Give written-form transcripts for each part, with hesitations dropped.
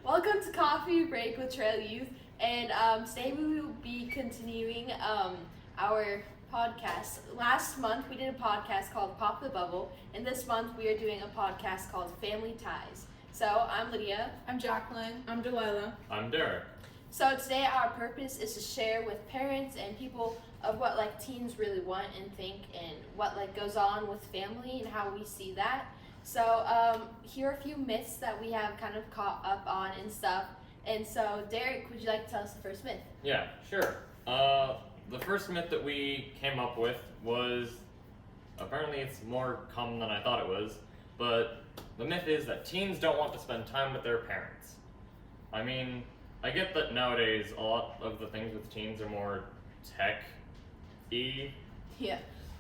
Welcome to Coffee Break with Trail Youth, and today we will be continuing our podcast. Last month we did a podcast called Pop the Bubble, and this month we are doing a podcast called Family Ties. So I'm Lydia. I'm Jacqueline. I'm Delilah. I'm Derek. So today our purpose is to share with parents and people of what teens really want and think, and what goes on with family and how we see that. So here are a few myths that we have kind of caught up on and stuff. And so Derek, would you like to tell us the first myth? Yeah, sure. The first myth that we came up with was, apparently it's more common than I thought it was, but the myth is that teens don't want to spend time with their parents. I mean, I get that nowadays a lot of the things with teens are more tech-y. Yeah.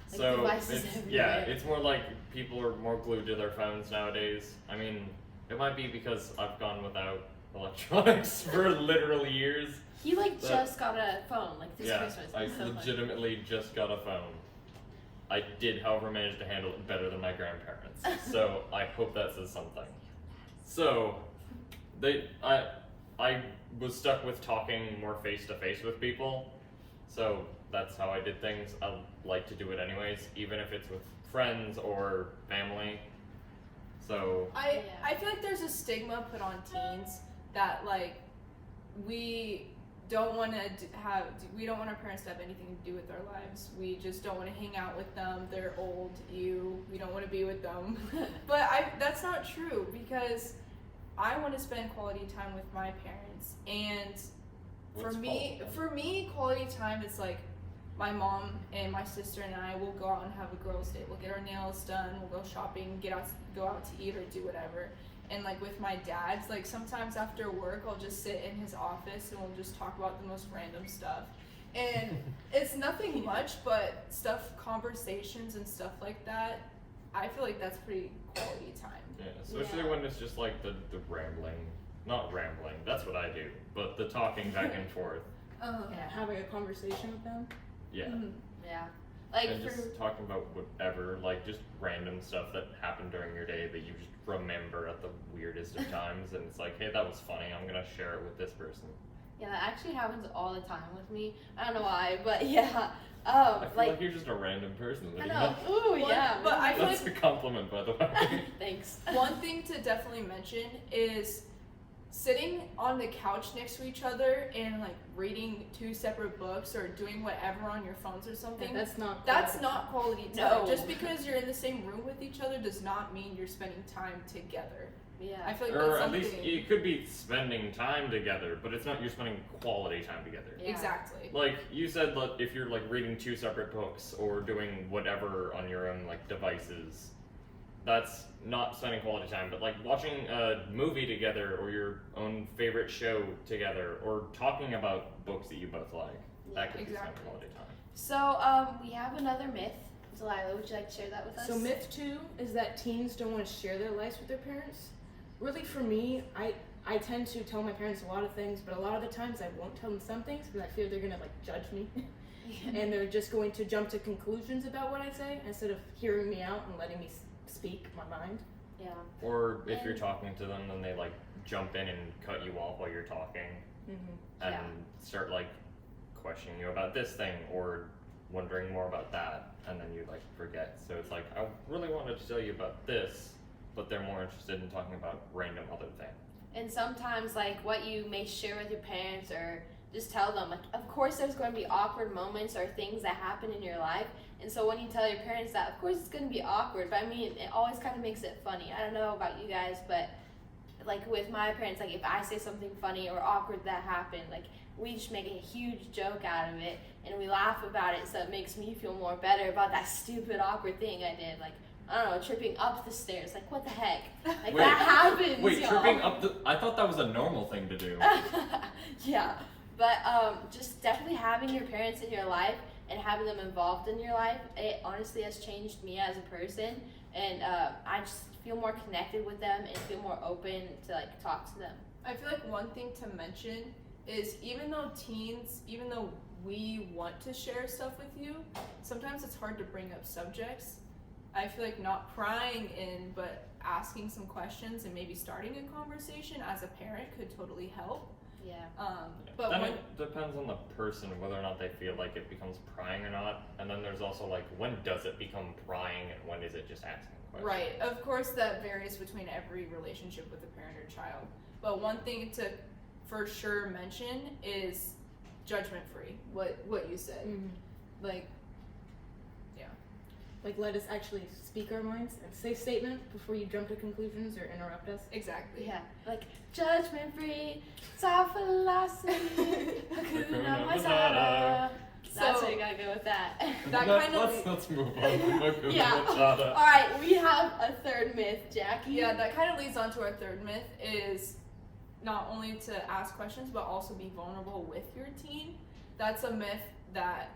So devices everywhere. it's more like people are more glued to their phones nowadays. I mean, it might be because I've gone without electronics for literal years. He just got a phone this Christmas. I It's so funny. legitimately just got a phone. I did, however, manage to handle it better than my grandparents. So I hope that says something. So I was stuck with talking more face to face with people. So that's how I did things. I like to do it anyways, even if it's with friends or family. So I feel like there's a stigma put on teens that we don't want our parents to have anything to do with our lives. We just don't want to hang out with them. They're old. We don't want to be with them. But that's not true, because I want to spend quality time with my parents, and for me, quality time is my mom and my sister and I will go out and have a girls' day. We'll get our nails done, we'll go shopping, go out to eat or do whatever. And with my dad's, sometimes after work I'll just sit in his office and we'll just talk about the most random stuff. And it's nothing much, but conversations and stuff like that, I feel like that's pretty quality time. yeah, especially when it's just the rambling. Not rambling, that's what I do, but the talking back and forth. Yeah, having a conversation with them. Yeah. Mm-hmm. Yeah. And just talking about whatever, just random stuff that happened during your day that you just remember at the weirdest of times, and it's hey, that was funny, I'm gonna share it with this person. Yeah, that actually happens all the time with me. I don't know why, but yeah. I feel like you're just a random person. I know. Ooh, yeah. But I feel That's a compliment, by the way. Thanks. One thing to definitely mention is sitting on the couch next to each other and reading two separate books or doing whatever on your phones or something. Yeah, that's not quality time. No. Just because you're in the same room with each other does not mean you're spending time together. Yeah. I feel like Or that's at something. least you could be spending time together, but it's not you're spending quality time together. Yeah. Exactly. You said that if you're reading two separate books or doing whatever on your own devices, that's not spending quality time. But watching a movie together or your own favorite show together or talking about books that you both like, that could be spending quality time. So we have another myth. Delilah, would you like to share that with us? So myth 2 is that teens don't want to share their lives with their parents. Really, for me, I tend to tell my parents a lot of things, but a lot of the times I won't tell them some things because I fear they're gonna judge me, and they're just going to jump to conclusions about what I say instead of hearing me out and letting me speak my mind. Yeah. Or if you're talking to them, then they jump in and cut you off while you're talking, and start questioning you about this thing or wondering more about that, and then you forget. So it's I really wanted to tell you about this, but they're more interested in talking about random other things. And sometimes what you may share with your parents or just tell them, of course there's going to be awkward moments or things that happen in your life. And so when you tell your parents that, of course it's going to be awkward, but I mean, it always kind of makes it funny. I don't know about you guys, but with my parents, if I say something funny or awkward that happened, we just make a huge joke out of it and we laugh about it, so it makes me feel more better about that stupid awkward thing I did. I don't know, tripping up the stairs. What the heck? Wait, that happens, Wait, y'all. tripping up I thought that was a normal thing to do. Yeah, but just definitely having your parents in your life and having them involved in your life, it honestly has changed me as a person, and I just feel more connected with them and feel more open to talk to them. I feel one thing to mention is even though we want to share stuff with you, sometimes it's hard to bring up subjects. I feel like not prying in, but asking some questions and maybe starting a conversation as a parent could totally help. Yeah. But then when, it depends on the person whether or not they feel like it becomes prying or not. And then there's also like, when does it become prying and when is it just asking questions? right, of course that varies between every relationship with a parent or child. But one thing to for sure mention is judgment free. What you said, like, yeah, Like, let us actually speak our minds and say statement before you jump to conclusions or interrupt us. exactly. Yeah. Like judgment free, soft philosophy. Hakuna Matata. That's So- where you gotta go with that. That kind of let's move on. Hakuna Yeah. Matata. All right, we have a third myth, Jackie. Yeah, that kind of leads on to our third myth is not only to ask questions but also be vulnerable with your teen. That's a myth that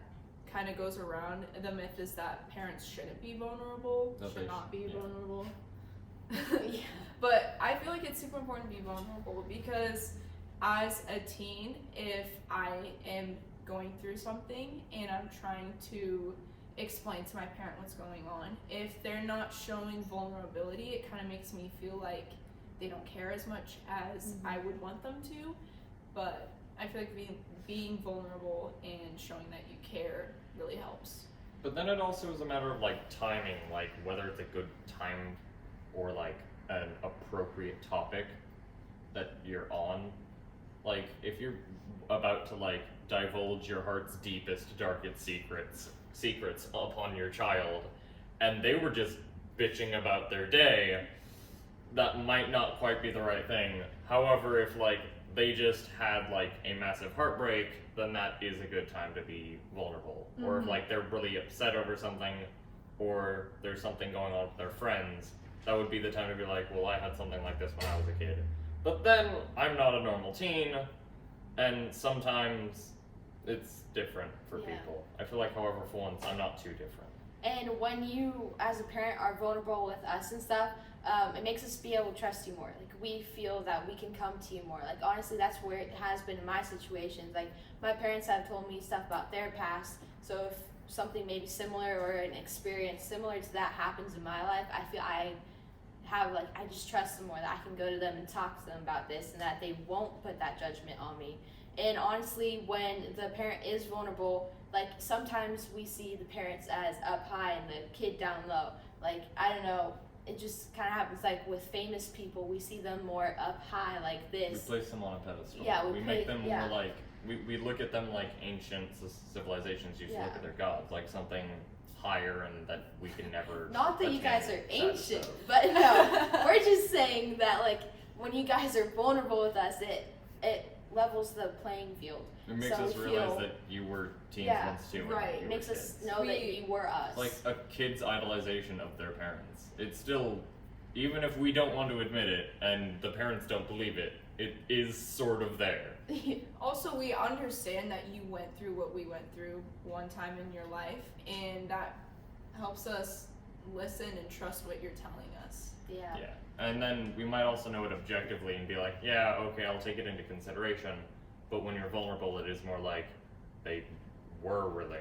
kind of goes around. The myth is that parents shouldn't be vulnerable, That they should not be yeah. vulnerable. Yeah. But I feel like it's super important to be vulnerable because as a teen, if I am going through something and I'm trying to explain to my parent what's going on, if they're not showing vulnerability, it kind of makes me feel like they don't care as much as I would want them to. But I feel like being vulnerable and showing that you care really helps. But then it also is a matter of like timing, like whether it's a good time or like an appropriate topic that you're on. Like if you're about to like divulge your heart's deepest, darkest secrets upon your child, and they were just bitching about their day, that might not quite be the right thing. However, if like they just had like a massive heartbreak, then that is a good time to be vulnerable. Or if like they're really upset over something, or there's something going on with their friends, that would be the time to be like, well, I had something like this when I was a kid. But then I'm not a normal teen, and sometimes it's different for Yeah. people. I feel like, however, for once, I'm not too different. And when you, as a parent, are vulnerable with us and stuff, it makes us be able to trust you more. Like, we feel that we can come to you more. Like, honestly, that's where it has been in my situations. Like, my parents have told me stuff about their past. So if something maybe similar or an experience similar to that happens in my life, I feel I just trust them more, that I can go to them and talk to them about this and that they won't put that judgment on me. And honestly, when the parent is vulnerable, like sometimes we see the parents as up high and the kid down low. Like, I don't know, it just kind of happens. Like with famous people, we see them more up high like We this. place them on a pedestal. Yeah, we make play- them yeah. more like, we look at them like ancient civilizations used to look Yeah. at their gods, like something higher and that we can never Not that you guys attain are status ancient, of. but no, we're just saying that like when you guys are vulnerable with us, it levels the playing field. It makes So us we realize feel- that you were teens Yeah, once too. and right. you It were makes us kids. know that We- you were us. Like a kid's idolization of their parents. It's still, even if we don't want to admit it and the parents don't believe it, it is sort of there. Also, we understand that you went through what we went through one time in your life, and that helps us listen and trust what you're telling us. Yeah. Yeah. And then we might also know it objectively and be like, yeah, okay, I'll take it into consideration. But when you're vulnerable, it is more like they were really.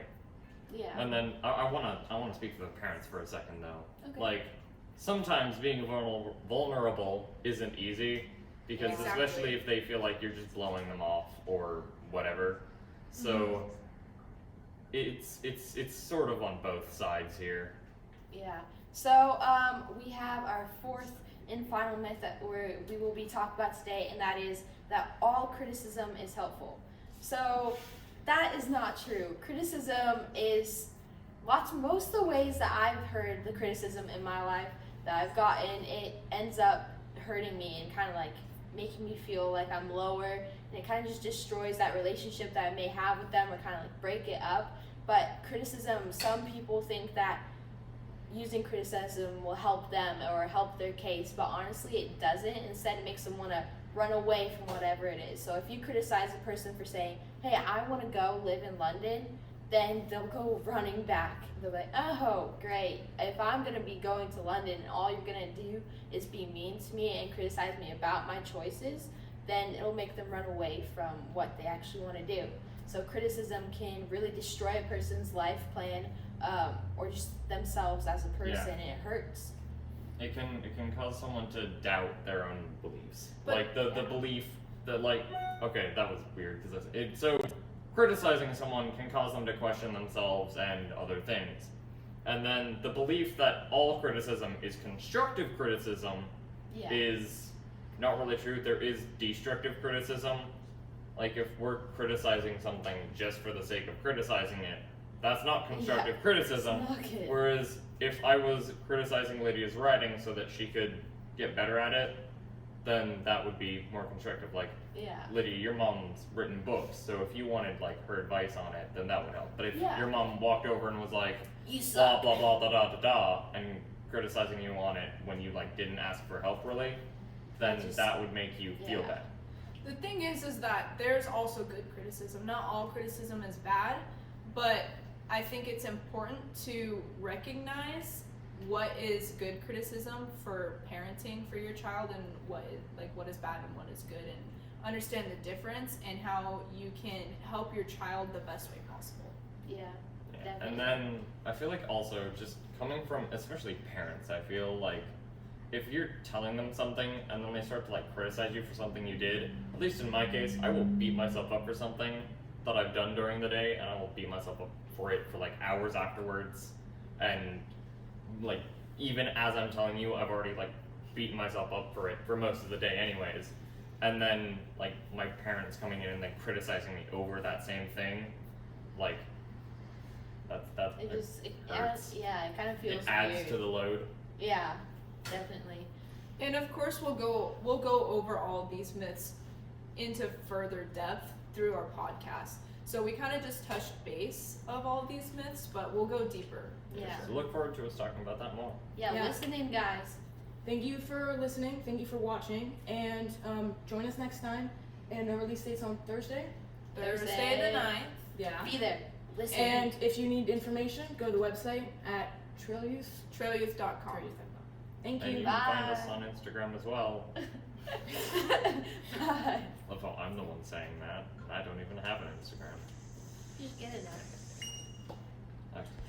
Yeah. And then I wanna speak for the parents for a second though. Okay. Like sometimes being vulnerable isn't easy because Exactly. especially if they feel like you're just blowing them off or whatever. So it's sort of on both sides here. Yeah. So we have our fourth and final myth that we will be talking about today, and that is that all criticism is helpful. So that is not true. Criticism is most of the ways that I've heard the criticism in my life that I've gotten, it ends up hurting me and kind of like making me feel like I'm lower, and it kind of just destroys that relationship that I may have with them or kind of like break it up. But criticism, some people think that using criticism will help them or help their case, but honestly it doesn't. Instead, it makes them want to run away from whatever it is. So if you criticize a person for saying, hey, I want to go live in London, then they'll go running back. They'll be like, oh, great. If I'm going to be going to London and all you're going to do is be mean to me and criticize me about my choices, then it'll make them run away from what they actually want to do. So criticism can really destroy a person's life plan or just themselves as a person, and it hurts. It can cause someone to doubt their own beliefs. But- Like the belief that okay, that was weird because so criticizing someone can cause them to question themselves and other things. And then the belief that all criticism is constructive criticism Yeah. is not really true. There is destructive criticism. Like if we're criticizing something just for the sake of criticizing it, that's not constructive criticism. It's not good. Whereas if I was criticizing Lydia's writing so that she could get better at it, then that would be more constructive. Like, Yeah. Lydia, your mom's written books, so if you wanted like her advice on it, then that would help. But if Yeah. your mom walked over and was like, You blah suck. blah blah da da da da, and criticizing you on it when you like didn't ask for help really, then Just- that would make you feel yeah. bad. The thing is that there's also good criticism. Not all criticism is bad, but I think it's important to recognize what is good criticism for parenting for your child and what is bad and what is good, and understand the difference and how you can help your child the best way possible. Yeah. Yeah. Definitely. And then I feel like also just coming from especially parents, I feel like if you're telling them something and then they start to like criticize you for something you did, at least in my case, I will beat myself up for something that I've done during the day, and I will beat myself up for it for like hours afterwards. And like even as I'm telling you, I've already like beaten myself up for it for most of the day anyways. And then like my parents coming in and then criticizing me over that same thing, like that It just, it hurts. adds, yeah, it kind of feels it adds weird. to the load. Yeah, definitely. And of course, we'll go over all of these myths into further depth through our podcast. So we kind of just touched base of all of these myths, but we'll go deeper. Yeah. So look forward to us talking about that more. Yeah, Yeah. listen in, guys. Thank you for listening. Thank you for watching. And join us next time. And the release date's on Thursday. Thursday the 9th. Yeah. Be there. Listen. And if you need information, go to the website at Trail Trailyouth.com. Thank And you you. can find us Bye. on Instagram as well. Bye. Love how I'm the one saying that. I don't even have an Instagram. Just get it now.